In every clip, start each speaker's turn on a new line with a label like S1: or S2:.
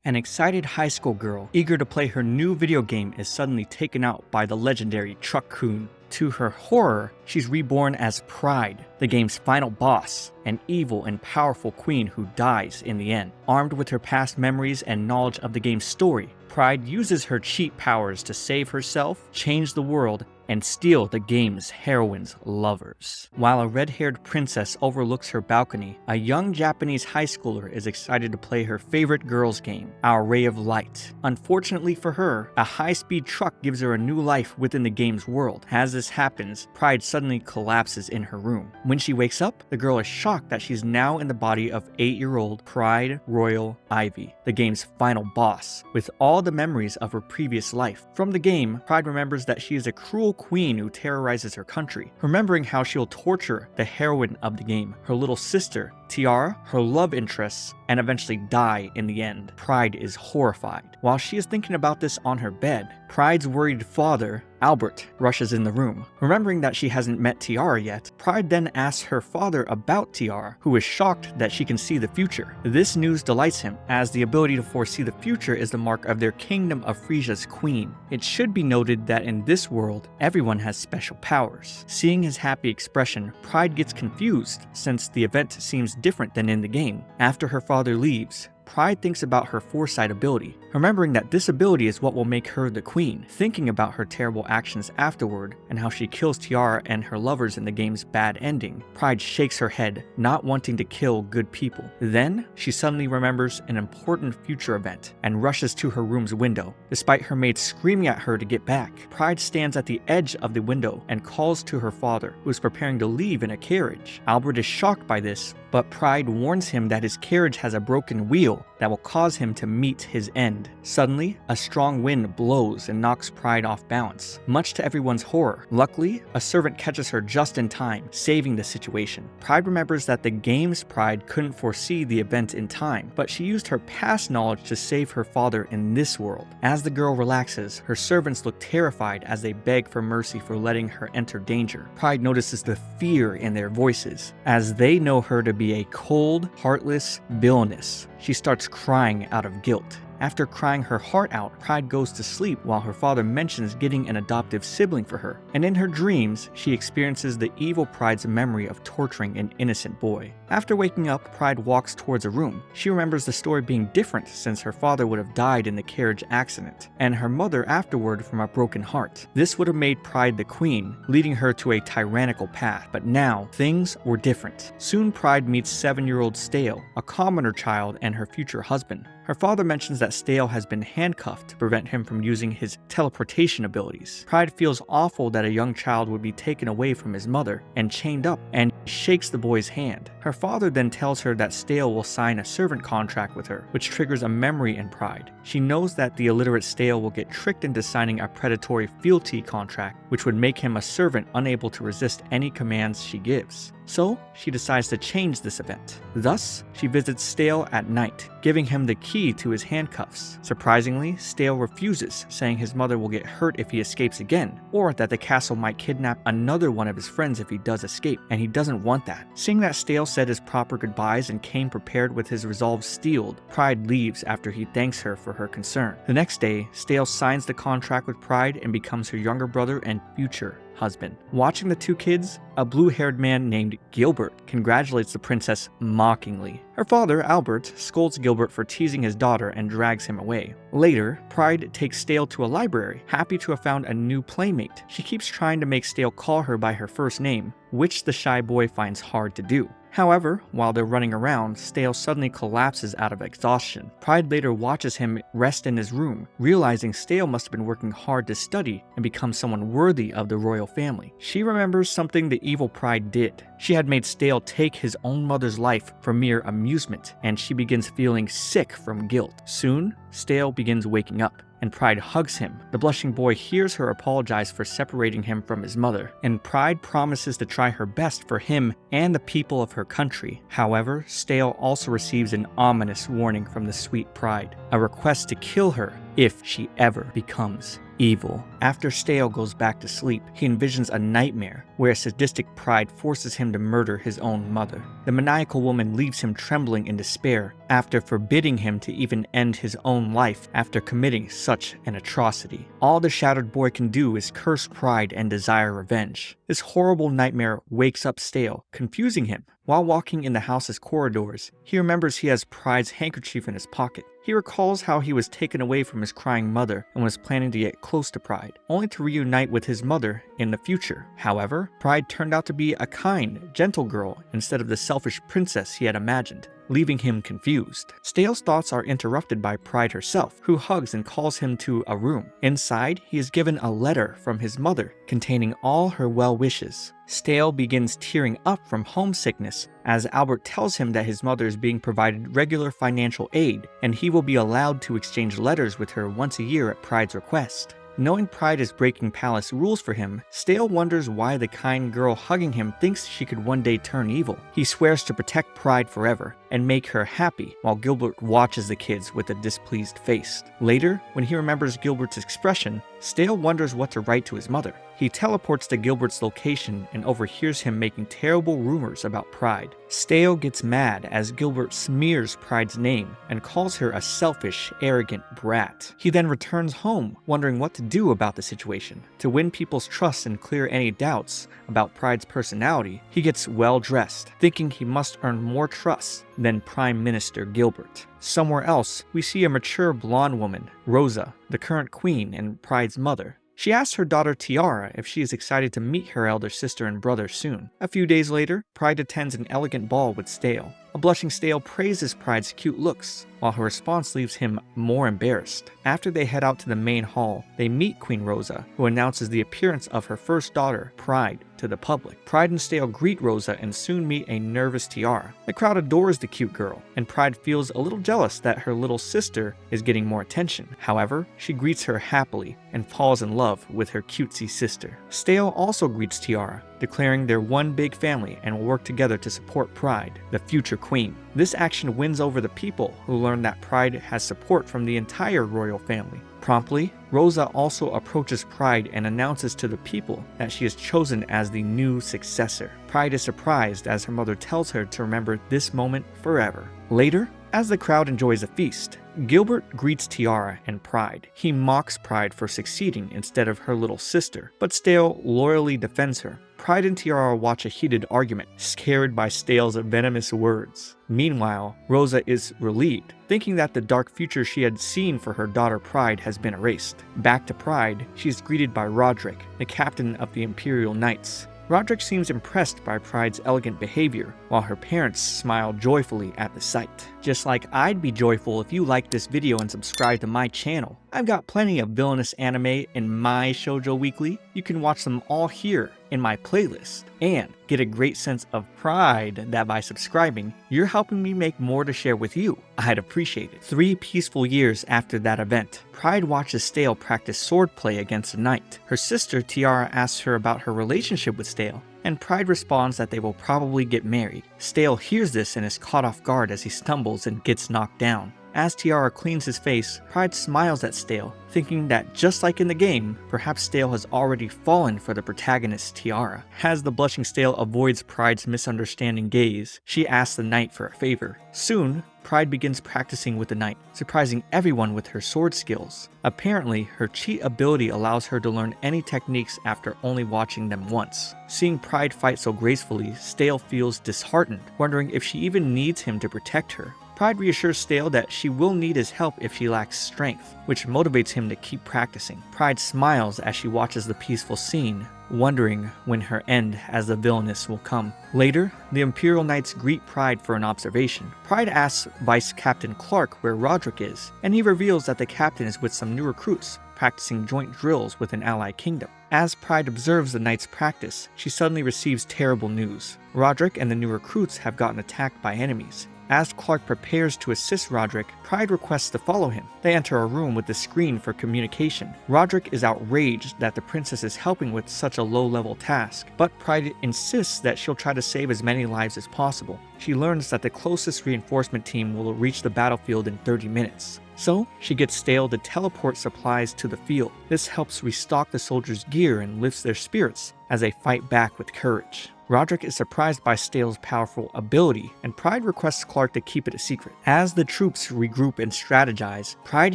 S1: An excited high school girl, eager to play her new video game, is suddenly taken out by the legendary Truck-kun. To her horror, she's reborn as Pride, the game's final boss, an evil and powerful queen who dies in the end. Armed with her past memories and knowledge of the game's story, Pride uses her cheat powers to save herself, change the world, and steal the game's heroine's lovers. While a red-haired princess overlooks her balcony, a young Japanese high schooler is excited to play her favorite girls' game, Our Ray of Light. Unfortunately for her, a high-speed truck gives her a new life within the game's world. As this happens, Pride suddenly collapses in her room. When she wakes up, the girl is shocked that she's now in the body of 8-year-old Pride Royal Ivy, the game's final boss, with all the memories of her previous life. From the game, Pride remembers that she is a cruel queen who terrorizes her country, remembering how she'll torture the heroine of the game, her little sister, Tiara, her love interests, and eventually die in the end. Pride is horrified. While she is thinking about this on her bed, Pride's worried father, Albert, rushes in the room. Remembering that she hasn't met Tiara yet, Pride then asks her father about Tiara, who is shocked that she can see the future. This news delights him, as the ability to foresee the future is the mark of their Kingdom of Frisia's queen. It should be noted that in this world, everyone has special powers. Seeing his happy expression, Pride gets confused, since the event seems different than in the game. After her father leaves, Pride thinks about her foresight ability, remembering that this ability is what will make her the queen. Thinking about her terrible actions afterward and how she kills Tiara and her lovers in the game's bad ending, Pride shakes her head, not wanting to kill good people. Then, she suddenly remembers an important future event and rushes to her room's window. Despite her maid screaming at her to get back, Pride stands at the edge of the window and calls to her father, who is preparing to leave in a carriage. Albert is shocked by this, but Pride warns him that his carriage has a broken wheel that will cause him to meet his end. Suddenly, a strong wind blows and knocks Pride off balance, much to everyone's horror. Luckily, a servant catches her just in time, saving the situation. Pride remembers that the game's Pride couldn't foresee the event in time, but she used her past knowledge to save her father in this world. As the girl relaxes, her servants look terrified as they beg for mercy for letting her enter danger. Pride notices the fear in their voices, as they know her to be a cold, heartless villainess. She starts crying out of guilt. After crying her heart out, Pride goes to sleep while her father mentions getting an adoptive sibling for her, and in her dreams, she experiences the evil Pride's memory of torturing an innocent boy. After waking up, Pride walks towards a room. She remembers the story being different since her father would have died in the carriage accident, and her mother afterward from a broken heart. This would have made Pride the queen, leading her to a tyrannical path, but now, things were different. Soon Pride meets 7-year-old Stale, a commoner child and her future husband. Her father mentions that Stale has been handcuffed to prevent him from using his teleportation abilities. Pride feels awful that a young child would be taken away from his mother and chained up, and shakes the boy's hand. Her father then tells her that Stale will sign a servant contract with her, which triggers a memory in Pride. She knows that the illiterate Stale will get tricked into signing a predatory fealty contract, which would make him a servant unable to resist any commands she gives. So, she decides to change this event. Thus, she visits Stale at night, giving him the key to his handcuffs. Surprisingly, Stale refuses, saying his mother will get hurt if he escapes again, or that the castle might kidnap another one of his friends if he does escape, and he doesn't want that. Seeing that Stale said his proper goodbyes and came prepared with his resolve steeled, Pride leaves after he thanks her for her concern. The next day, Stale signs the contract with Pride and becomes her younger brother and future husband. Watching the two kids, a blue-haired man named Gilbert congratulates the princess mockingly. Her father, Albert, scolds Gilbert for teasing his daughter and drags him away. Later, Pride takes Stale to a library, happy to have found a new playmate. She keeps trying to make Stale call her by her first name, which the shy boy finds hard to do. However, while they're running around, Stale suddenly collapses out of exhaustion. Pride later watches him rest in his room, realizing Stale must have been working hard to study and become someone worthy of the royal family. She remembers something the evil Pride did. She had made Stale take his own mother's life for mere amusement, and she begins feeling sick from guilt. Soon, Stale begins waking up, and Pride hugs him. The blushing boy hears her apologize for separating him from his mother, and Pride promises to try her best for him and the people of her country. However, Stale also receives an ominous warning from the sweet Pride, a request to kill her if she ever becomes evil. After Stale goes back to sleep, he envisions a nightmare where sadistic Pride forces him to murder his own mother. The maniacal woman leaves him trembling in despair after forbidding him to even end his own life after committing such an atrocity. All the shattered boy can do is curse Pride and desire revenge. This horrible nightmare wakes up Stale, confusing him. While walking in the house's corridors, he remembers he has Pride's handkerchief in his pocket. He recalls how he was taken away from his crying mother and was planning to get close to Pride, only to reunite with his mother in the future. However, Pride turned out to be a kind, gentle girl instead of the selfish princess he had imagined, leaving him confused. Stale's thoughts are interrupted by Pride herself, who hugs and calls him to a room. Inside, he is given a letter from his mother containing all her well wishes. Stale begins tearing up from homesickness as Albert tells him that his mother is being provided regular financial aid and he will be allowed to exchange letters with her once a year at Pride's request. Knowing Pride is breaking palace rules for him, Stale wonders why the kind girl hugging him thinks she could one day turn evil. He swears to protect Pride forever and make her happy, while Gilbert watches the kids with a displeased face. Later, when he remembers Gilbert's expression, Stale wonders what to write to his mother. He teleports to Gilbert's location and overhears him making terrible rumors about Pride. Stale gets mad as Gilbert smears Pride's name and calls her a selfish, arrogant brat. He then returns home, wondering what to do about the situation. To win people's trust and clear any doubts about Pride's personality, he gets well dressed, thinking he must earn more trust than Prime Minister Gilbert. Somewhere else, we see a mature blonde woman, Rosa, the current queen and Pride's mother. She asks her daughter Tiara if she is excited to meet her elder sister and brother soon. A few days later, Pride attends an elegant ball with Stale. A blushing Stale praises Pride's cute looks, while her response leaves him more embarrassed. After they head out to the main hall, they meet Queen Rosa, who announces the appearance of her first daughter, Pride, to the public. Pride and Stale greet Rosa and soon meet a nervous Tiara. The crowd adores the cute girl, and Pride feels a little jealous that her little sister is getting more attention. However, she greets her happily and falls in love with her cutesy sister. Stale also greets Tiara, declaring they're one big family and will work together to support Pride, the future queen. This action wins over the people, who learn that Pride has support from the entire royal family. Promptly, Rosa also approaches Pride and announces to the people that she is chosen as the new successor. Pride is surprised as her mother tells her to remember this moment forever. Later, as the crowd enjoys a feast, Gilbert greets Tiara and Pride. He mocks Pride for succeeding instead of her little sister, but Stale loyally defends her. Pride and Tiara watch a heated argument, scared by Stale's venomous words. Meanwhile, Rosa is relieved, thinking that the dark future she had seen for her daughter Pride has been erased. Back to Pride, she is greeted by Roderick, the captain of the Imperial Knights. Roderick seems impressed by Pride's elegant behavior, while her parents smile joyfully at the sight. Just like I'd be joyful if you liked this video and subscribed to my channel. I've got plenty of villainous anime in my Shoujo Weekly. You can watch them all here in my playlist and get a great sense of pride that by subscribing, you're helping me make more to share with you. I'd appreciate it. 3 peaceful years after that event, Pride watches Stale practice swordplay against a knight. Her sister Tiara asks her about her relationship with Stale, and Pride responds that they will probably get married. Stale hears this and is caught off guard as he stumbles and gets knocked down. As Tiara cleans his face, Pride smiles at Stale, thinking that just like in the game, perhaps Stale has already fallen for the protagonist Tiara. As the blushing Stale avoids Pride's misunderstanding gaze, she asks the knight for a favor. Soon, Pride begins practicing with the knight, surprising everyone with her sword skills. Apparently, her cheat ability allows her to learn any techniques after only watching them once. Seeing Pride fight so gracefully, Stale feels disheartened, wondering if she even needs him to protect her. Pride reassures Stale that she will need his help if she lacks strength, which motivates him to keep practicing. Pride smiles as she watches the peaceful scene, wondering when her end as the villainess will come. Later, the Imperial Knights greet Pride for an observation. Pride asks Vice Captain Clark where Roderick is, and he reveals that the captain is with some new recruits, practicing joint drills with an ally kingdom. As Pride observes the knights practice, she suddenly receives terrible news. Roderick and the new recruits have gotten attacked by enemies. As Clark prepares to assist Roderick, Pride requests to follow him. They enter a room with a screen for communication. Roderick is outraged that the princess is helping with such a low-level task, but Pride insists that she'll try to save as many lives as possible. She learns that the closest reinforcement team will reach the battlefield in 30 minutes. So, she gets Stale to teleport supplies to the field. This helps restock the soldiers' gear and lifts their spirits as they fight back with courage. Roderick is surprised by Stale's powerful ability, and Pride requests Clark to keep it a secret. As the troops regroup and strategize, Pride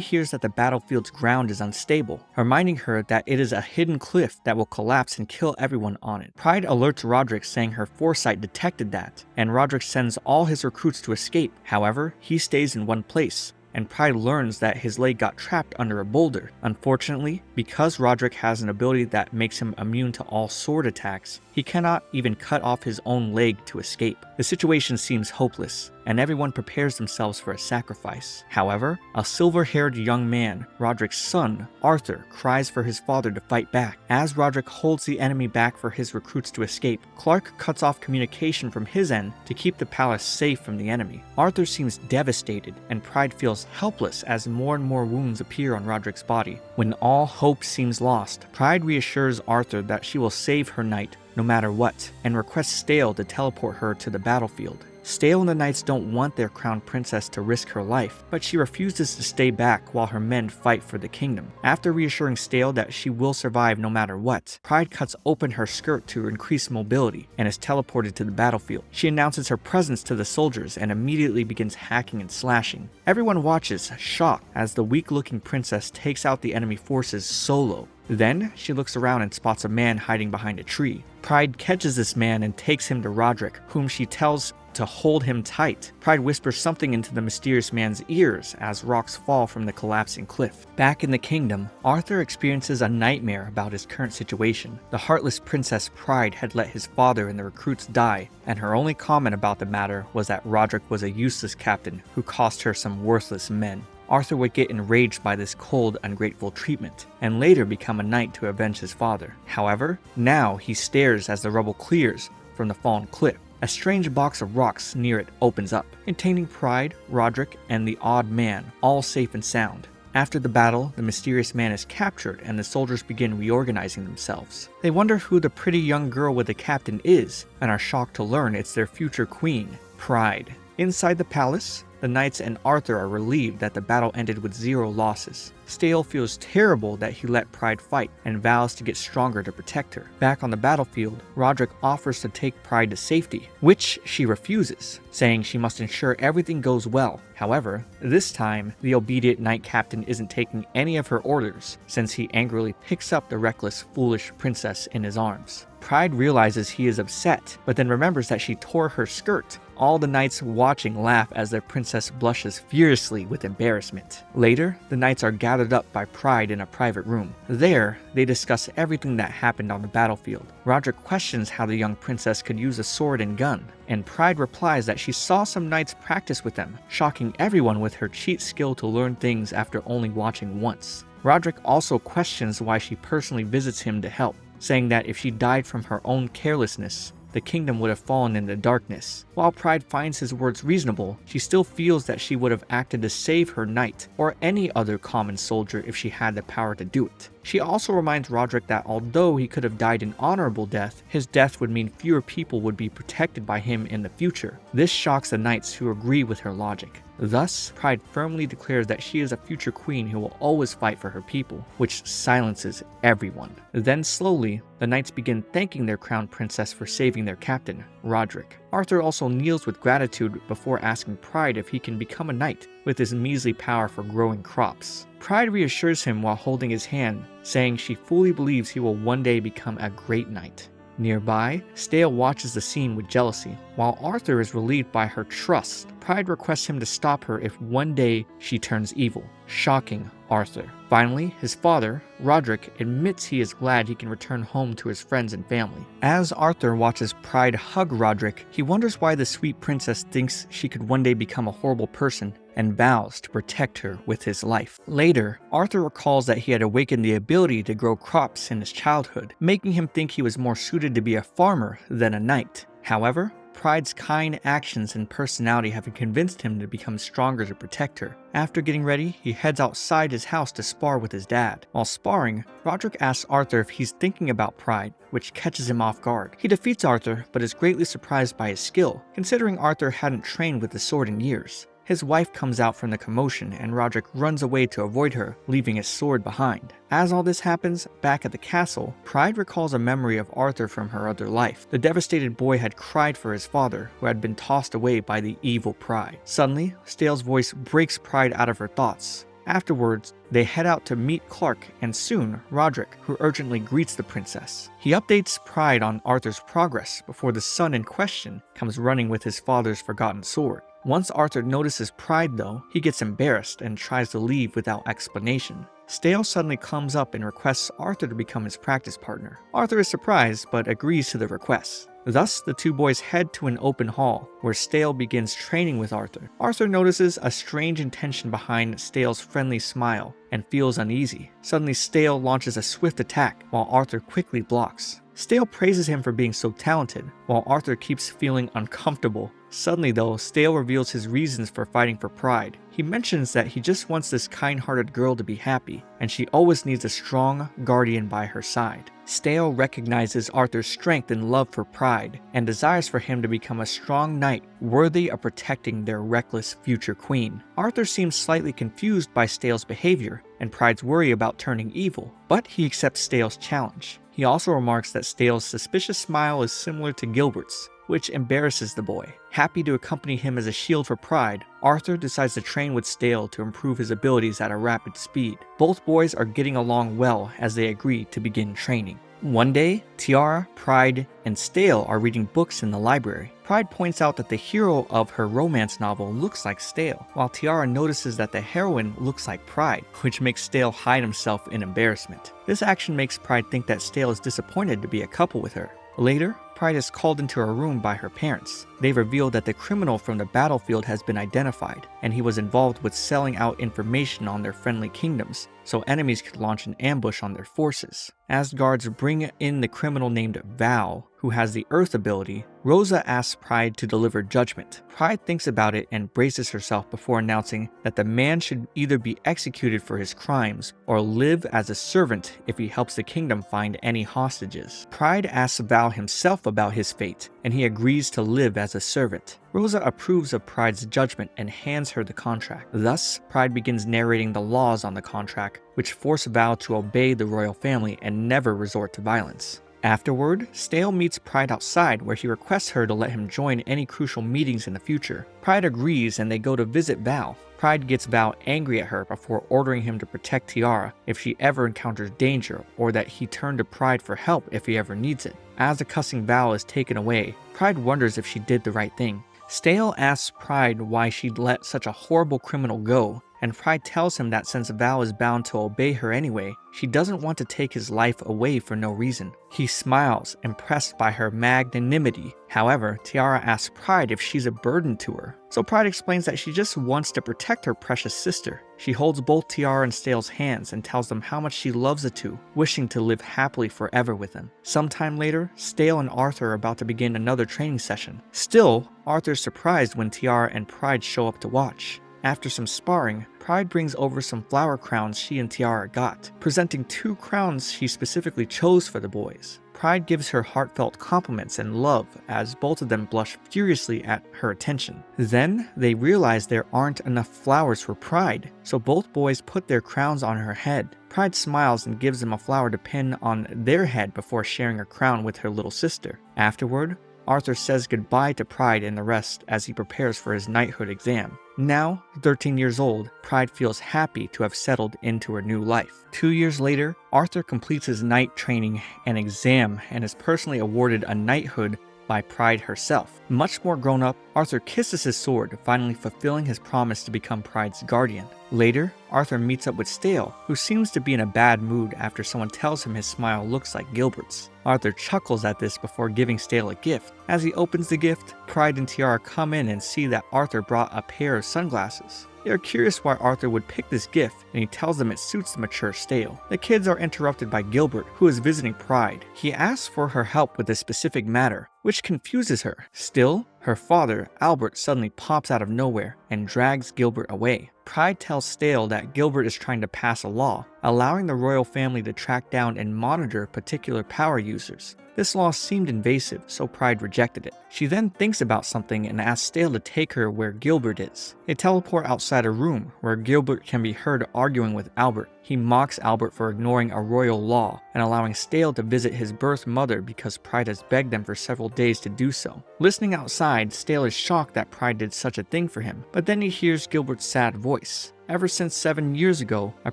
S1: hears that the battlefield's ground is unstable, reminding her that it is a hidden cliff that will collapse and kill everyone on it. Pride alerts Roderick, saying her foresight detected that, and Roderick sends all his recruits to escape. However, he stays in one place, and Pride learns that his leg got trapped under a boulder. Unfortunately, because Roderick has an ability that makes him immune to all sword attacks, he cannot even cut off his own leg to escape. The situation seems hopeless, and everyone prepares themselves for a sacrifice. However, a silver-haired young man, Roderick's son, Arthur, cries for his father to fight back. As Roderick holds the enemy back for his recruits to escape, Clark cuts off communication from his end to keep the palace safe from the enemy. Arthur seems devastated, and Pride feels helpless as more and more wounds appear on Roderick's body. When all hope seems lost, Pride reassures Arthur that she will save her knight no matter what, and requests Stale to teleport her to the battlefield. Stale and the knights don't want their crown princess to risk her life, but she refuses to stay back while her men fight for the kingdom. After reassuring Stale that she will survive no matter what, Pride cuts open her skirt to increase mobility and is teleported to the battlefield. She announces her presence to the soldiers and immediately begins hacking and slashing. Everyone watches, shocked, as the weak-looking princess takes out the enemy forces solo. Then, she looks around and spots a man hiding behind a tree. Pride catches this man and takes him to Roderick, whom she tells to hold him tight. Pride whispers something into the mysterious man's ears as rocks fall from the collapsing cliff. Back in the kingdom, Arthur experiences a nightmare about his current situation. The heartless Princess Pride had let his father and the recruits die, and her only comment about the matter was that Roderick was a useless captain who cost her some worthless men. Arthur would get enraged by this cold, ungrateful treatment, and later become a knight to avenge his father. However, now he stares as the rubble clears from the fallen cliff. A strange box of rocks near it opens up, containing Pride, Roderick, and the odd man, all safe and sound. After the battle, the mysterious man is captured and the soldiers begin reorganizing themselves. They wonder who the pretty young girl with the captain is, and are shocked to learn it's their future queen, Pride. Inside the palace, the knights and Arthur are relieved that the battle ended with 0 losses. Stale feels terrible that he let Pride fight and vows to get stronger to protect her. Back on the battlefield, Roderick offers to take Pride to safety, which she refuses, saying she must ensure everything goes well. However, this time, the obedient knight captain isn't taking any of her orders, since he angrily picks up the reckless, foolish princess in his arms. Pride realizes he is upset, but then remembers that she tore her skirt. All the knights watching laugh as their princess blushes furiously with embarrassment. Later, the knights are gathered up by Pride in a private room. There, they discuss everything that happened on the battlefield. Roderick questions how the young princess could use a sword and gun, and Pride replies that she saw some knights practice with them, shocking everyone with her cheat skill to learn things after only watching once. Roderick also questions why she personally visits him to help, saying that if she died from her own carelessness, the kingdom would have fallen in the darkness. While Pride finds his words reasonable, she still feels that she would have acted to save her knight or any other common soldier if she had the power to do it. She also reminds Roderick that although he could have died an honorable death, his death would mean fewer people would be protected by him in the future. This shocks the knights, who agree with her logic. Thus, Pride firmly declares that she is a future queen who will always fight for her people, which silences everyone. Then slowly, the knights begin thanking their crown princess for saving their captain, Roderick. Arthur also kneels with gratitude before asking Pride if he can become a knight with his measly power for growing crops. Pride reassures him while holding his hand, saying she fully believes he will one day become a great knight. Nearby, Stale watches the scene with jealousy. While Arthur is relieved by her trust, Pride requests him to stop her if one day she turns evil, shocking Arthur. Finally, his father, Roderick, admits he is glad he can return home to his friends and family. As Arthur watches Pride hug Roderick, he wonders why the sweet princess thinks she could one day become a horrible person and vows to protect her with his life. Later, Arthur recalls that he had awakened the ability to grow crops in his childhood, making him think he was more suited to be a farmer than a knight. However, Pride's kind actions and personality have convinced him to become stronger to protect her. After getting ready, he heads outside his house to spar with his dad. While sparring, Roderick asks Arthur if he's thinking about Pride, which catches him off guard. He defeats Arthur, but is greatly surprised by his skill, considering Arthur hadn't trained with the sword in years. His wife comes out from the commotion and Roderick runs away to avoid her, leaving his sword behind. As all this happens, back at the castle, Pride recalls a memory of Arthur from her other life. The devastated boy had cried for his father, who had been tossed away by the evil Pride. Suddenly, Stale's voice breaks Pride out of her thoughts. Afterwards, they head out to meet Clark and soon Roderick, who urgently greets the princess. He updates Pride on Arthur's progress before the son in question comes running with his father's forgotten sword. Once Arthur notices Pride though, he gets embarrassed and tries to leave without explanation. Stale suddenly comes up and requests Arthur to become his practice partner. Arthur is surprised but agrees to the request. Thus, the two boys head to an open hall, where Stale begins training with Arthur. Arthur notices a strange intention behind Stale's friendly smile and feels uneasy. Suddenly, Stale launches a swift attack, while Arthur quickly blocks. Stale praises him for being so talented, while Arthur keeps feeling uncomfortable. Suddenly though, Stale reveals his reasons for fighting for Pride. He mentions that he just wants this kind-hearted girl to be happy, and she always needs a strong guardian by her side. Stale recognizes Arthur's strength and love for Pride, and desires for him to become a strong knight worthy of protecting their reckless future queen. Arthur seems slightly confused by Stale's behavior, and Pride's worry about turning evil, but he accepts Stale's challenge. He also remarks that Stale's suspicious smile is similar to Gilbert's, which embarrasses the boy. Happy to accompany him as a shield for Pride, Arthur decides to train with Stale to improve his abilities at a rapid speed. Both boys are getting along well as they agree to begin training. One day, Tiara, Pride, and Stale are reading books in the library. Pride points out that the hero of her romance novel looks like Stale, while Tiara notices that the heroine looks like Pride, which makes Stale hide himself in embarrassment. This action makes Pride think that Stale is disappointed to be a couple with her. Later, Pride is called into her room by her parents. They reveal that the criminal from the battlefield has been identified, and he was involved with selling out information on their friendly kingdoms, so enemies could launch an ambush on their forces. As guards bring in the criminal named Val, who has the Earth ability, Rosa asks Pride to deliver judgment. Pride thinks about it and braces herself before announcing that the man should either be executed for his crimes or live as a servant if he helps the kingdom find any hostages. Pride asks Val himself about his fate, and he agrees to live as a servant. Rosa approves of Pride's judgment and hands her the contract. Thus, Pride begins narrating the laws on the contract, which force Val to obey the royal family and never resort to violence. Afterward, Stale meets Pride outside where he requests her to let him join any crucial meetings in the future. Pride agrees and they go to visit Val. Pride gets Val angry at her before ordering him to protect Tiara if she ever encounters danger, or that he turn to Pride for help if he ever needs it. As the cussing Val is taken away, Pride wonders if she did the right thing. Stale asks Pride why she'd let such a horrible criminal go, and Pride tells him that since Val is bound to obey her anyway, she doesn't want to take his life away for no reason. He smiles, impressed by her magnanimity. However, Tiara asks Pride if she's a burden to her, so Pride explains that she just wants to protect her precious sister. She holds both Tiara and Stale's hands and tells them how much she loves the two, wishing to live happily forever with them. Sometime later, Stale and Arthur are about to begin another training session. Still, Arthur's surprised when Tiara and Pride show up to watch. After some sparring, Pride brings over some flower crowns she and Tiara got, presenting 2 crowns she specifically chose for the boys. Pride gives her heartfelt compliments and love as both of them blush furiously at her attention. Then, they realize there aren't enough flowers for Pride, so both boys put their crowns on her head. Pride smiles and gives them a flower to pin on their head before sharing a crown with her little sister. Afterward, Arthur says goodbye to Pride and the rest as he prepares for his knighthood exam. Now, 13 years old, Pride feels happy to have settled into her new life. 2 years later, Arthur completes his knight training and exam and is personally awarded a knighthood by Pride herself. Much more grown up, Arthur kisses his sword, finally fulfilling his promise to become Pride's guardian. Later, Arthur meets up with Stale, who seems to be in a bad mood after someone tells him his smile looks like Gilbert's. Arthur chuckles at this before giving Stale a gift. As he opens the gift, Pride and Tiara come in and see that Arthur brought a pair of sunglasses. They are curious why Arthur would pick this gift, and he tells them it suits the mature Stale. The kids are interrupted by Gilbert, who is visiting Pride. He asks for her help with a specific matter, which confuses her. Still, her father, Albert, suddenly pops out of nowhere and drags Gilbert away. Pride tells Stale that Gilbert is trying to pass a law, allowing the royal family to track down and monitor particular power users. This law seemed invasive, so Pride rejected it. She then thinks about something and asks Stale to take her where Gilbert is. They teleport outside a room where Gilbert can be heard arguing with Albert. He mocks Albert for ignoring a royal law and allowing Stale to visit his birth mother because Pride has begged them for several days to do so. Listening outside, Stale is shocked that Pride did such a thing for him, but then he hears Gilbert's sad voice. Ever since 7 years ago, a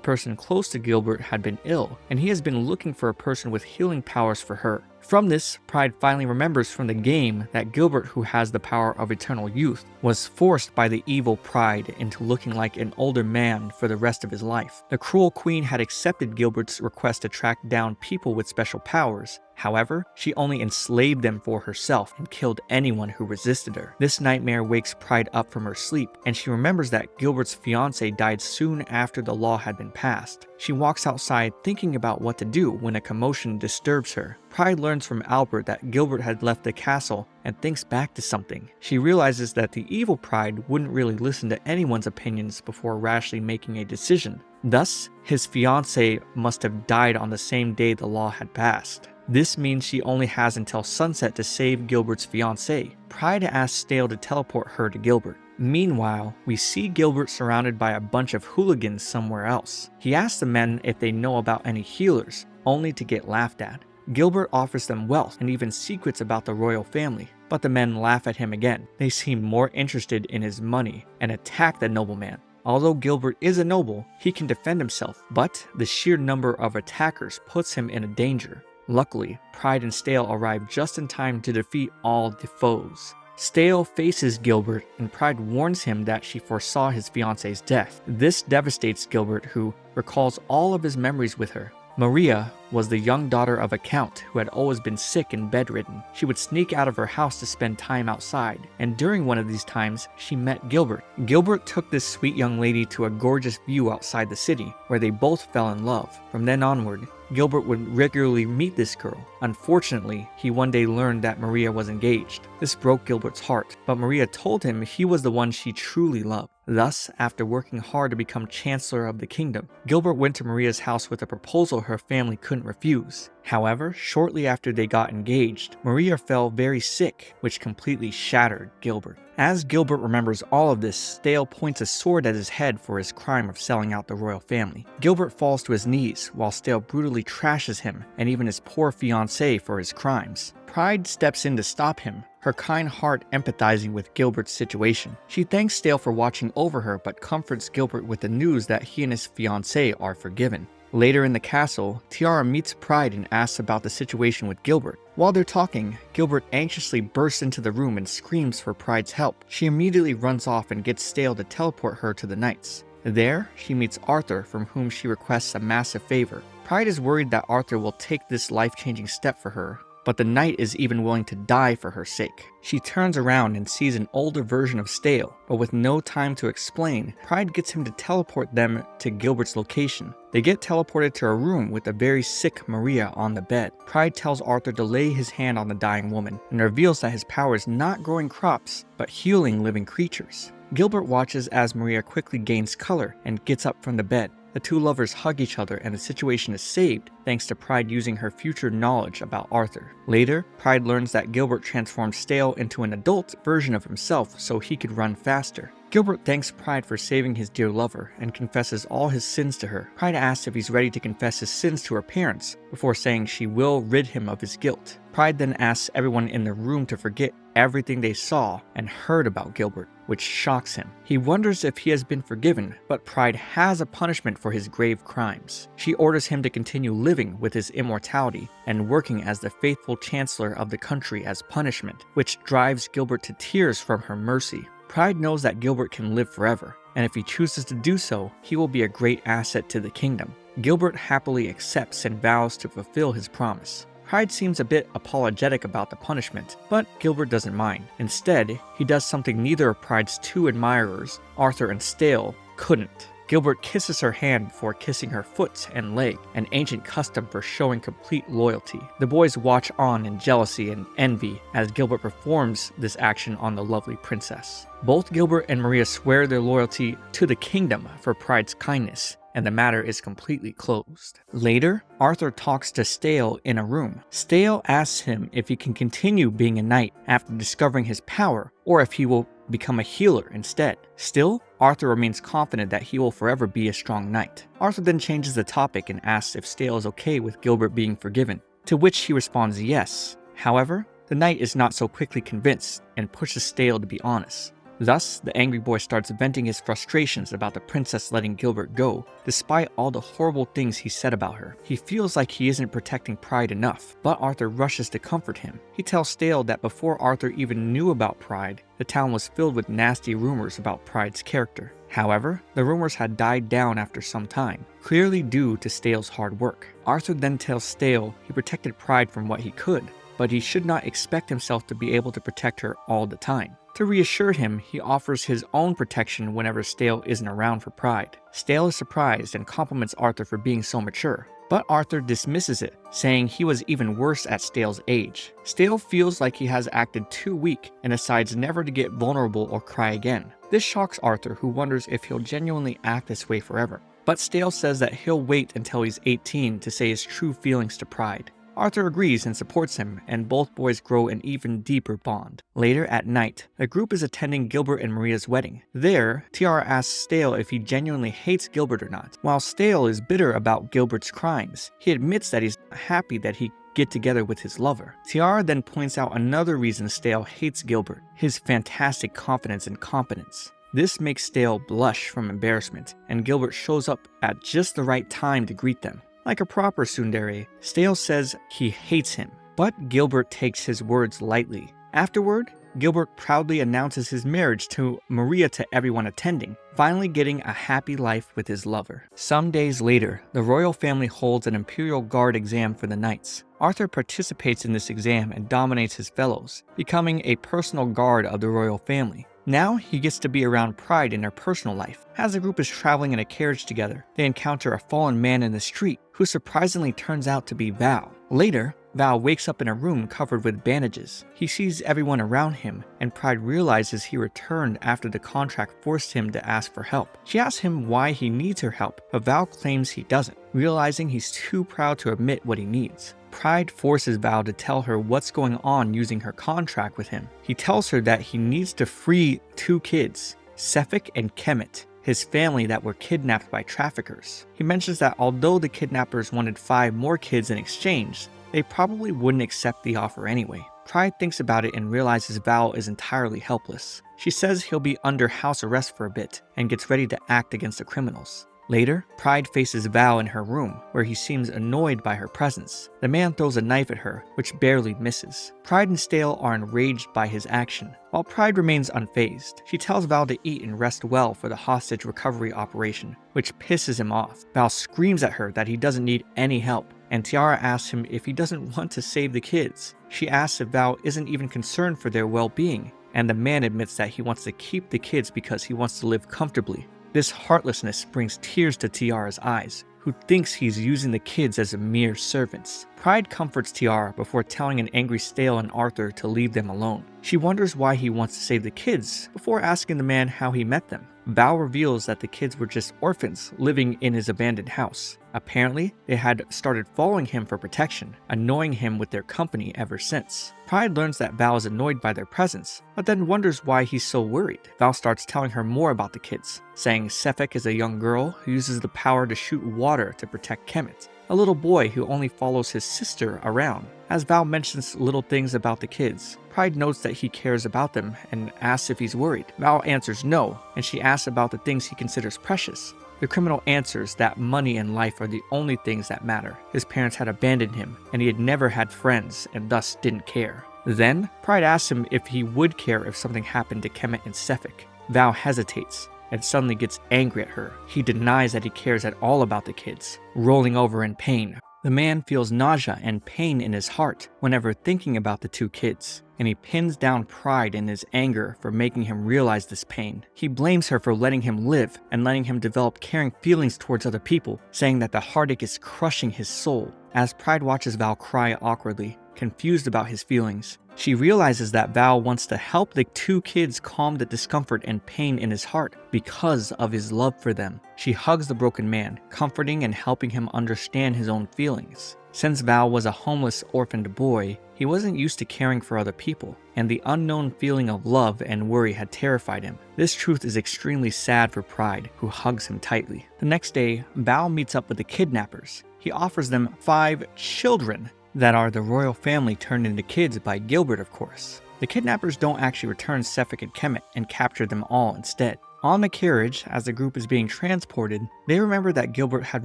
S1: person close to Gilbert had been ill, and he has been looking for a person with healing powers for her. From this, Pride finally remembers from the game that Gilbert, who has the power of eternal youth, was forced by the evil Pride into looking like an older man for the rest of his life. The cruel queen had accepted Gilbert's request to track down people with special powers. However, she only enslaved them for herself and killed anyone who resisted her. This nightmare wakes Pride up from her sleep, and she remembers that Gilbert's fiance died soon after the law had been passed. She walks outside thinking about what to do when a commotion disturbs her. Pride learns from Albert that Gilbert had left the castle and thinks back to something. She realizes that the evil Pride wouldn't really listen to anyone's opinions before rashly making a decision. Thus, his fiance must have died on the same day the law had passed. This means she only has until sunset to save Gilbert's fiancé. Pride asks Stale to teleport her to Gilbert. Meanwhile, we see Gilbert surrounded by a bunch of hooligans somewhere else. He asks the men if they know about any healers, only to get laughed at. Gilbert offers them wealth and even secrets about the royal family, but the men laugh at him again. They seem more interested in his money and attack the nobleman. Although Gilbert is a noble, he can defend himself, but the sheer number of attackers puts him in a danger. Luckily, Pride and Stale arrive just in time to defeat all the foes. Stale faces Gilbert, and Pride warns him that she foresaw his fiance's death. This devastates Gilbert, who recalls all of his memories with her. Maria was the young daughter of a count who had always been sick and bedridden. She would sneak out of her house to spend time outside, and during one of these times, she met Gilbert. Gilbert took this sweet young lady to a gorgeous view outside the city, where they both fell in love. From then onward, Gilbert would regularly meet this girl. Unfortunately, he one day learned that Maria was engaged. This broke Gilbert's heart, but Maria told him he was the one she truly loved. Thus, after working hard to become Chancellor of the Kingdom, Gilbert went to Maria's house with a proposal her family couldn't refuse. However, shortly after they got engaged, Maria fell very sick, which completely shattered Gilbert. As Gilbert remembers all of this, Stale points a sword at his head for his crime of selling out the royal family. Gilbert falls to his knees, while Stale brutally trashes him, and even his poor fiancée for his crimes. Pride steps in to stop him, her kind heart empathizing with Gilbert's situation. She thanks Stale for watching over her, but comforts Gilbert with the news that he and his fiancée are forgiven. Later in the castle, Tiara meets Pride and asks about the situation with Gilbert. While they're talking, Gilbert anxiously bursts into the room and screams for Pride's help. She immediately runs off and gets Stale to teleport her to the Knights. There, she meets Arthur, from whom she requests a massive favor. Pride is worried that Arthur will take this life-changing step for her, but the knight is even willing to die for her sake. She turns around and sees an older version of Stale, but with no time to explain, Pride gets him to teleport them to Gilbert's location. They get teleported to a room with a very sick Maria on the bed. Pride tells Arthur to lay his hand on the dying woman, and reveals that his power is not growing crops, but healing living creatures. Gilbert watches as Maria quickly gains color and gets up from the bed. The two lovers hug each other and the situation is saved thanks to Pride using her future knowledge about Arthur. Later, Pride learns that Gilbert transformed Stale into an adult version of himself so he could run faster. Gilbert thanks Pride for saving his dear lover and confesses all his sins to her. Pride asks if he's ready to confess his sins to her parents before saying she will rid him of his guilt. Pride then asks everyone in the room to forget everything they saw and heard about Gilbert, which shocks him. He wonders if he has been forgiven, but Pride has a punishment for his grave crimes. She orders him to continue living with his immortality and working as the faithful chancellor of the country as punishment, which drives Gilbert to tears from her mercy. Pride knows that Gilbert can live forever. and if he chooses to do so, he will be a great asset to the kingdom. Gilbert happily accepts and vows to fulfill his promise. Pride seems a bit apologetic about the punishment, but Gilbert doesn't mind. Instead, he does something neither of Pride's two admirers, Arthur and Stale, couldn't. Gilbert kisses her hand before kissing her foot and leg, an ancient custom for showing complete loyalty. The boys watch on in jealousy and envy as Gilbert performs this action on the lovely princess. Both Gilbert and Maria swear their loyalty to the kingdom for Pride's kindness, and the matter is completely closed. Later, Arthur talks to Stale in a room. Stale asks him if he can continue being a knight after discovering his power, or if he will become a healer instead. Still, Arthur remains confident that he will forever be a strong knight. Arthur then changes the topic and asks if Stale is okay with Gilbert being forgiven, to which he responds yes. However, the knight is not so quickly convinced and pushes Stale to be honest. Thus, the angry boy starts venting his frustrations about the princess letting Gilbert go, despite all the horrible things he said about her. He feels like he isn't protecting Pride enough, but Arthur rushes to comfort him. He tells Stale that before Arthur even knew about Pride, the town was filled with nasty rumors about Pride's character. However, the rumors had died down after some time, clearly due to Stale's hard work. Arthur then tells Stale he protected Pride from what he could, but he should not expect himself to be able to protect her all the time. To reassure him, he offers his own protection whenever Stale isn't around for Pride. Stale is surprised and compliments Arthur for being so mature, but Arthur dismisses it, saying he was even worse at Stale's age. Stale feels like he has acted too weak and decides never to get vulnerable or cry again. This shocks Arthur, who wonders if he'll genuinely act this way forever. But Stale says that he'll wait until he's 18 to say his true feelings to Pride. Arthur agrees and supports him, and both boys grow an even deeper bond. Later at night, the group is attending Gilbert and Maria's wedding. There, Tiara asks Stale if he genuinely hates Gilbert or not. While Stale is bitter about Gilbert's crimes, he admits that he's happy that he get together with his lover. Tiara then points out another reason Stale hates Gilbert, his fantastic confidence and competence. This makes Stale blush from embarrassment, and Gilbert shows up at just the right time to greet them. Like a proper tsundere, Stale says he hates him, but Gilbert takes his words lightly. Afterward, Gilbert proudly announces his marriage to Maria to everyone attending, finally getting a happy life with his lover. Some days later, the royal family holds an Imperial Guard exam for the knights. Arthur participates in this exam and dominates his fellows, becoming a personal guard of the royal family. Now he gets to be around Pride in her personal life. As the group is traveling in a carriage together, they encounter a fallen man in the street who surprisingly turns out to be Val. Later, Val wakes up in a room covered with bandages. He sees everyone around him, and Pride realizes he returned after the contract forced him to ask for help. She asks him why he needs her help, but Val claims he doesn't, realizing he's too proud to admit what he needs. Pride forces Val to tell her what's going on using her contract with him. He tells her that he needs to free two kids, Sefik and Kemet, his family that were kidnapped by traffickers. He mentions that although the kidnappers wanted 5 more kids in exchange, they probably wouldn't accept the offer anyway. Pride thinks about it and realizes Val is entirely helpless. She says he'll be under house arrest for a bit and gets ready to act against the criminals. Later, Pride faces Val in her room, where he seems annoyed by her presence. The man throws a knife at her, which barely misses. Pride and Stale are enraged by his action, while Pride remains unfazed. She tells Val to eat and rest well for the hostage recovery operation, which pisses him off. Val screams at her that he doesn't need any help, and Tiara asks him if he doesn't want to save the kids. She asks if Val isn't even concerned for their well-being, and the man admits that he wants to keep the kids because he wants to live comfortably. This heartlessness brings tears to Tiara's eyes, who thinks he's using the kids as mere servants. Pride comforts Tiara before telling an angry Stale and Arthur to leave them alone. She wonders why he wants to save the kids before asking the man how he met them. Val reveals that the kids were just orphans living in his abandoned house. Apparently, they had started following him for protection, annoying him with their company ever since. Pride learns that Val is annoyed by their presence, but then wonders why he's so worried. Val starts telling her more about the kids, saying Sefik is a young girl who uses the power to shoot water to protect Kemet, a little boy who only follows his sister around. As Val mentions little things about the kids, Pride notes that he cares about them and asks if he's worried. Val answers no, and she asks about the things he considers precious. The criminal answers that money and life are the only things that matter. His parents had abandoned him, and he had never had friends and thus didn't care. Then, Pride asks him if he would care if something happened to Kemet and Sefik. Val hesitates, and suddenly gets angry at her. He denies that he cares at all about the kids, rolling over in pain. The man feels nausea and pain in his heart whenever thinking about the two kids, and he pins down Pride in his anger for making him realize this pain. He blames her for letting him live and letting him develop caring feelings towards other people, saying that the heartache is crushing his soul. As Pride watches Val cry awkwardly, confused about his feelings, she realizes that Val wants to help the two kids calm the discomfort and pain in his heart because of his love for them. She hugs the broken man, comforting and helping him understand his own feelings. Since Val was a homeless, orphaned boy, he wasn't used to caring for other people, and the unknown feeling of love and worry had terrified him. This truth is extremely sad for Pride, who hugs him tightly. The next day, Val meets up with the kidnappers. He offers them 5 children that are the royal family turned into kids by Gilbert, of course. The kidnappers don't actually return Sefik and Kemet and capture them all instead. On the carriage, as the group is being transported, they remember that Gilbert had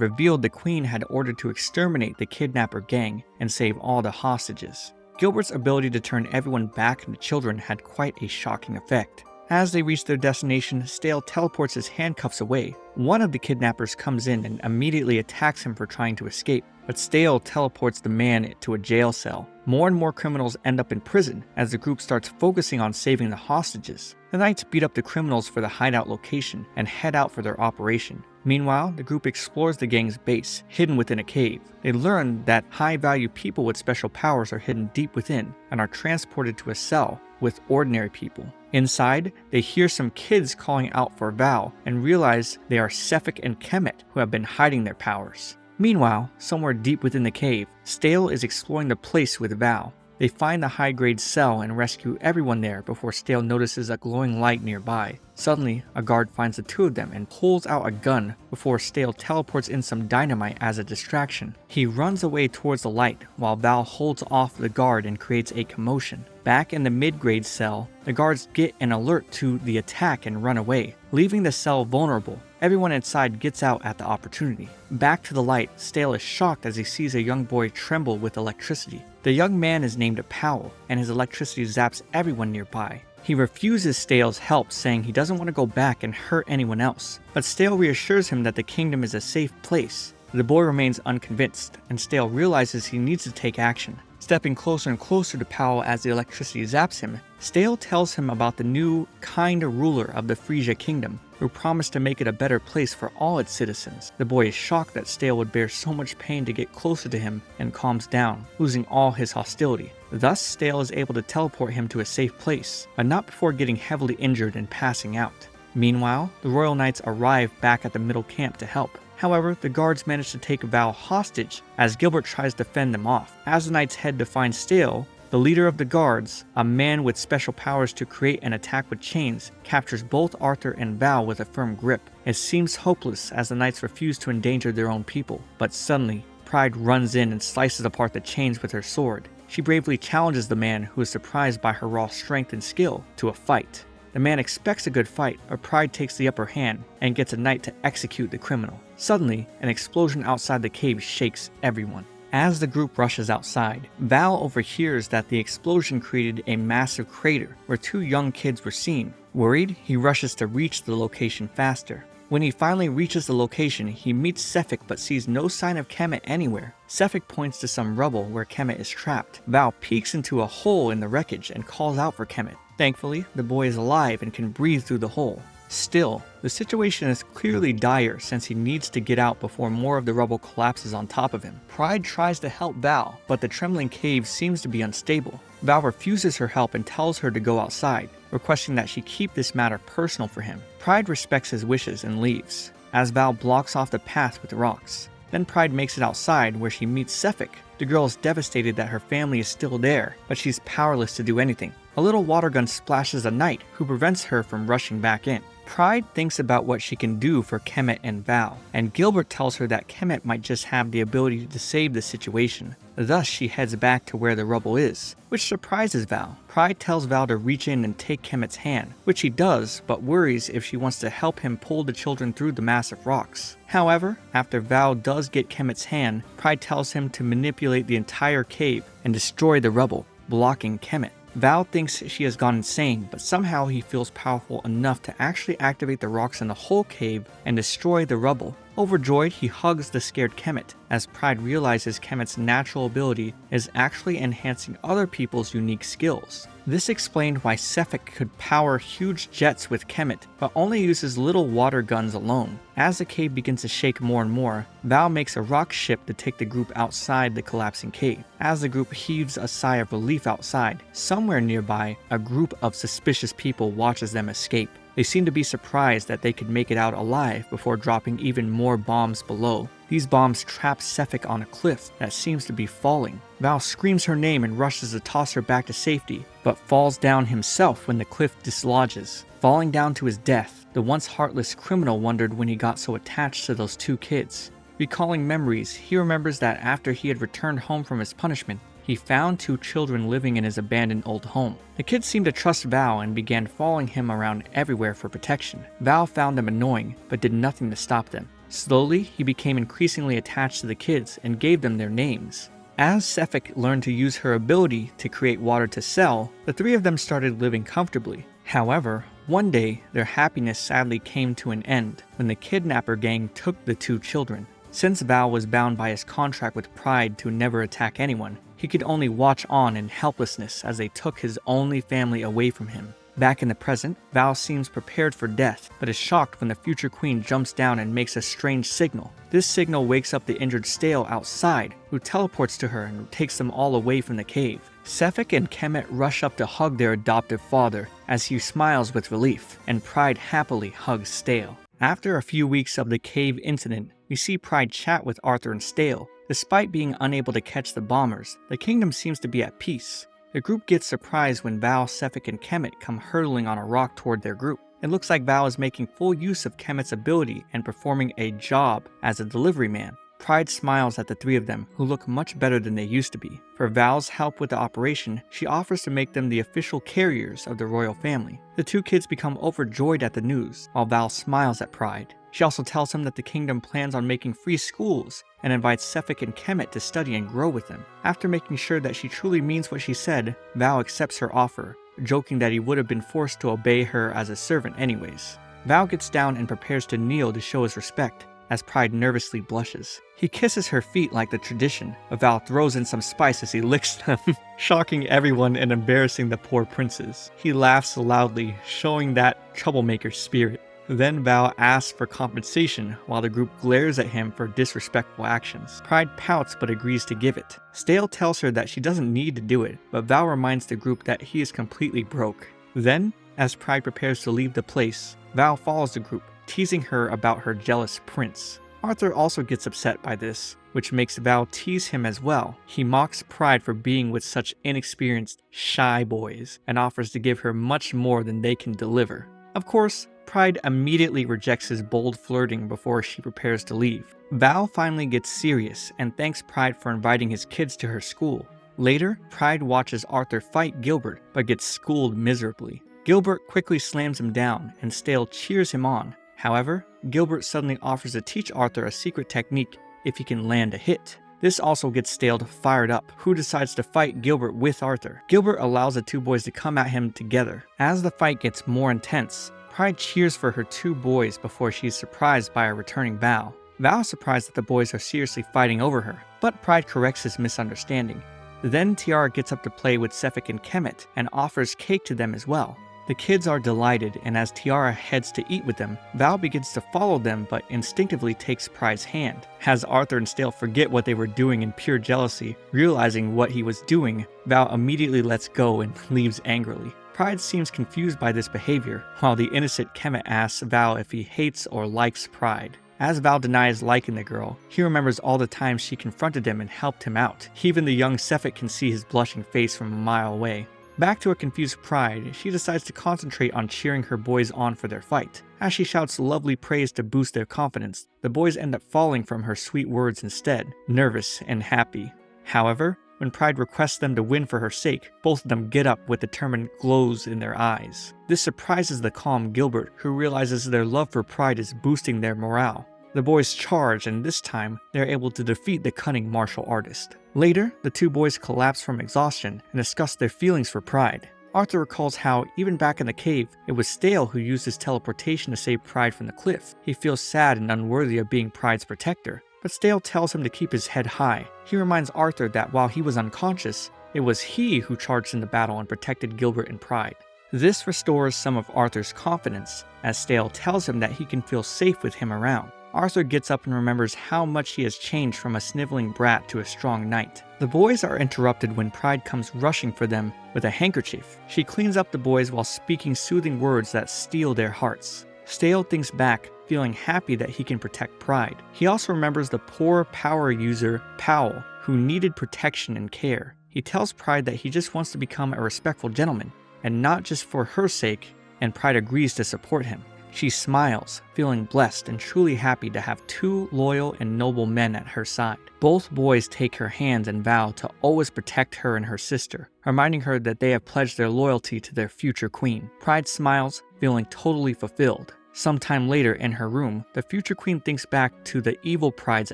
S1: revealed the Queen had ordered to exterminate the kidnapper gang and save all the hostages. Gilbert's ability to turn everyone back into children had quite a shocking effect. As they reach their destination, Stale teleports his handcuffs away. One of the kidnappers comes in and immediately attacks him for trying to escape, but Stale teleports the man to a jail cell. More and more criminals end up in prison as the group starts focusing on saving the hostages. The Knights beat up the criminals for the hideout location and head out for their operation. Meanwhile, the group explores the gang's base, hidden within a cave. They learn that high-value people with special powers are hidden deep within and are transported to a cell with ordinary people. Inside, they hear some kids calling out for Val and realize they are Sefik and Kemet who have been hiding their powers. Meanwhile, somewhere deep within the cave, Stale is exploring the place with Val. They find the high-grade cell and rescue everyone there before Stale notices a glowing light nearby. Suddenly, a guard finds the two of them and pulls out a gun before Stale teleports in some dynamite as a distraction. He runs away towards the light while Val holds off the guard and creates a commotion. Back in the mid-grade cell, the guards get an alert to the attack and run away, leaving the cell vulnerable. Everyone inside gets out at the opportunity. Back to the light, Stale is shocked as he sees a young boy tremble with electricity. The young man is named Powell, and his electricity zaps everyone nearby. He refuses Stale's help, saying he doesn't want to go back and hurt anyone else, but Stale reassures him that the kingdom is a safe place. The boy remains unconvinced, and Stale realizes he needs to take action. Stepping closer and closer to Powell as the electricity zaps him, Stale tells him about the new, kind ruler of the Frisia kingdom, who promised to make it a better place for all its citizens. The boy is shocked that Stale would bear so much pain to get closer to him and calms down, losing all his hostility. Thus, Stale is able to teleport him to a safe place, but not before getting heavily injured and passing out. Meanwhile, the Royal Knights arrive back at the middle camp to help. However, the guards manage to take Val hostage as Gilbert tries to fend them off. As the Knights head to find Stale, the leader of the guards, a man with special powers to create an attack with chains, captures both Arthur and Val with a firm grip. It seems hopeless as the Knights refuse to endanger their own people, but suddenly, Pride runs in and slices apart the chains with her sword. She bravely challenges the man, who is surprised by her raw strength and skill, to a fight. The man expects a good fight, but Pride takes the upper hand and gets a knight to execute the criminal. Suddenly, an explosion outside the cave shakes everyone. As the group rushes outside, Val overhears that the explosion created a massive crater where 2 young kids were seen. Worried, he rushes to reach the location faster. When he finally reaches the location, he meets Sefik but sees no sign of Kemet anywhere. Sefik points to some rubble where Kemet is trapped. Val peeks into a hole in the wreckage and calls out for Kemet. Thankfully, the boy is alive and can breathe through the hole. Still, the situation is clearly dire since he needs to get out before more of the rubble collapses on top of him. Pride tries to help Val, but the trembling cave seems to be unstable. Val refuses her help and tells her to go outside, requesting that she keep this matter personal for him. Pride respects his wishes and leaves, as Val blocks off the path with rocks. Then Pride makes it outside where she meets Sefik. The girl is devastated that her family is still there, but she's powerless to do anything. A little water gun splashes a knight who prevents her from rushing back in. Pride thinks about what she can do for Kemet and Val, and Gilbert tells her that Kemet might just have the ability to save the situation. Thus, she heads back to where the rubble is, which surprises Val. Pride tells Val to reach in and take Kemet's hand, which he does, but worries if she wants to help him pull the children through the massive rocks. However, after Val does get Kemet's hand, Pride tells him to manipulate the entire cave and destroy the rubble, blocking Kemet. Val thinks she has gone insane, but somehow he feels powerful enough to actually activate the rocks in the whole cave and destroy the rubble. Overjoyed, he hugs the scared Kemet, as Pride realizes Kemet's natural ability is actually enhancing other people's unique skills. This explained why Sefik could power huge jets with Kemet, but only uses little water guns alone. As the cave begins to shake more and more, Val makes a rock ship to take the group outside the collapsing cave. As the group heaves a sigh of relief outside, somewhere nearby, a group of suspicious people watches them escape. They seem to be surprised that they could make it out alive before dropping even more bombs below. These bombs trap Sefik on a cliff that seems to be falling. Val screams her name and rushes to toss her back to safety, but falls down himself when the cliff dislodges. Falling down to his death, the once heartless criminal wondered when he got so attached to those two kids. Recalling memories, he remembers that after he had returned home from his punishment, he found two children living in his abandoned old home. The kids seemed to trust Val and began following him around everywhere for protection. Val found them annoying, but did nothing to stop them. Slowly, he became increasingly attached to the kids and gave them their names. As Sefik learned to use her ability to create water to sell, the three of them started living comfortably. However, one day, their happiness sadly came to an end when the kidnapper gang took the two children. Since Val was bound by his contract with Pride to never attack anyone, he could only watch on in helplessness as they took his only family away from him. Back in the present, Val seems prepared for death, but is shocked when the future queen jumps down and makes a strange signal. This signal wakes up the injured Stale outside, who teleports to her and takes them all away from the cave. Sefik and Kemet rush up to hug their adoptive father, as he smiles with relief, and Pride happily hugs Stale. After a few weeks of the cave incident, we see Pride chat with Arthur and Stale. Despite being unable to catch the bombers, the kingdom seems to be at peace. The group gets surprised when Val, Sefik, and Kemet come hurtling on a rock toward their group. It looks like Val is making full use of Kemet's ability and performing a job as a delivery man. Pride smiles at the three of them, who look much better than they used to be. For Val's help with the operation, she offers to make them the official carriers of the royal family. The two kids become overjoyed at the news, while Val smiles at Pride. She also tells him that the kingdom plans on making free schools and invites Sefik and Kemet to study and grow with them. After making sure that she truly means what she said, Val accepts her offer, joking that he would have been forced to obey her as a servant anyways. Val gets down and prepares to kneel to show his respect, as Pride nervously blushes. He kisses her feet like the tradition, but Val throws in some spice as he licks them, shocking everyone and embarrassing the poor princes. He laughs loudly, showing that troublemaker spirit. Then Val asks for compensation while the group glares at him for disrespectful actions. Pride pouts but agrees to give it. Stale tells her that she doesn't need to do it, but Val reminds the group that he is completely broke. Then, as Pride prepares to leave the place, Val follows the group, teasing her about her jealous prince. Arthur also gets upset by this, which makes Val tease him as well. He mocks Pride for being with such inexperienced, shy boys, and offers to give her much more than they can deliver. Of course, Pride immediately rejects his bold flirting before she prepares to leave. Val finally gets serious and thanks Pride for inviting his kids to her school. Later, Pride watches Arthur fight Gilbert, but gets schooled miserably. Gilbert quickly slams him down, and Stale cheers him on. However, Gilbert suddenly offers to teach Arthur a secret technique if he can land a hit. This also gets Stale fired up, who decides to fight Gilbert with Arthur. Gilbert allows the two boys to come at him together. As the fight gets more intense, Pride cheers for her two boys before she is surprised by a returning Val. Val is surprised that the boys are seriously fighting over her, but Pride corrects his misunderstanding. Then Tiara gets up to play with Sefik and Kemet and offers cake to them as well. The kids are delighted, and as Tiara heads to eat with them, Val begins to follow them but instinctively takes Pride's hand. As Arthur and Stale forget what they were doing in pure jealousy, realizing what he was doing, Val immediately lets go and leaves angrily. Pride seems confused by this behavior, while the innocent Kemet asks Val if he hates or likes Pride. As Val denies liking the girl, he remembers all the times she confronted him and helped him out. Even the young Sefik can see his blushing face from a mile away. Back to a confused Pride, she decides to concentrate on cheering her boys on for their fight. As she shouts lovely praise to boost their confidence, the boys end up falling from her sweet words instead, nervous and happy. However, when Pride requests them to win for her sake, both of them get up with determined glows in their eyes. This surprises the calm Gilbert, who realizes their love for Pride is boosting their morale. The boys charge, and this time, they're able to defeat the cunning martial artist. Later, the two boys collapse from exhaustion and discuss their feelings for Pride. Arthur recalls how, even back in the cave, it was Stale who used his teleportation to save Pride from the cliff. He feels sad and unworthy of being Pride's protector, but Stale tells him to keep his head high. He reminds Arthur that while he was unconscious, it was he who charged in the battle and protected Gilbert and Pride. This restores some of Arthur's confidence, as Stale tells him that he can feel safe with him around. Arthur gets up and remembers how much he has changed from a sniveling brat to a strong knight. The boys are interrupted when Pride comes rushing for them with a handkerchief. She cleans up the boys while speaking soothing words that steal their hearts. Stale thinks back, feeling happy that he can protect Pride. He also remembers the poor power user, Powell, who needed protection and care. He tells Pride that he just wants to become a respectful gentleman, and not just for her sake, and Pride agrees to support him. She smiles, feeling blessed and truly happy to have two loyal and noble men at her side. Both boys take her hands and vow to always protect her and her sister, reminding her that they have pledged their loyalty to their future queen. Pride smiles, feeling totally fulfilled. Sometime later in her room, the future queen thinks back to the evil Pride's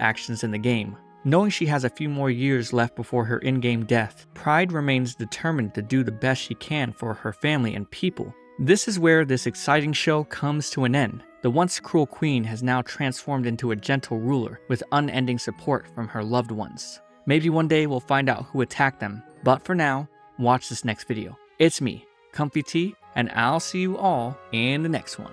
S1: actions in the game. Knowing she has a few more years left before her in-game death, Pride remains determined to do the best she can for her family and people. This is where this exciting show comes to an end. The once cruel queen has now transformed into a gentle ruler with unending support from her loved ones. Maybe one day we'll find out who attacked them, but for now, watch this next video. It's me, ComfyTea, and I'll see you all in the next one.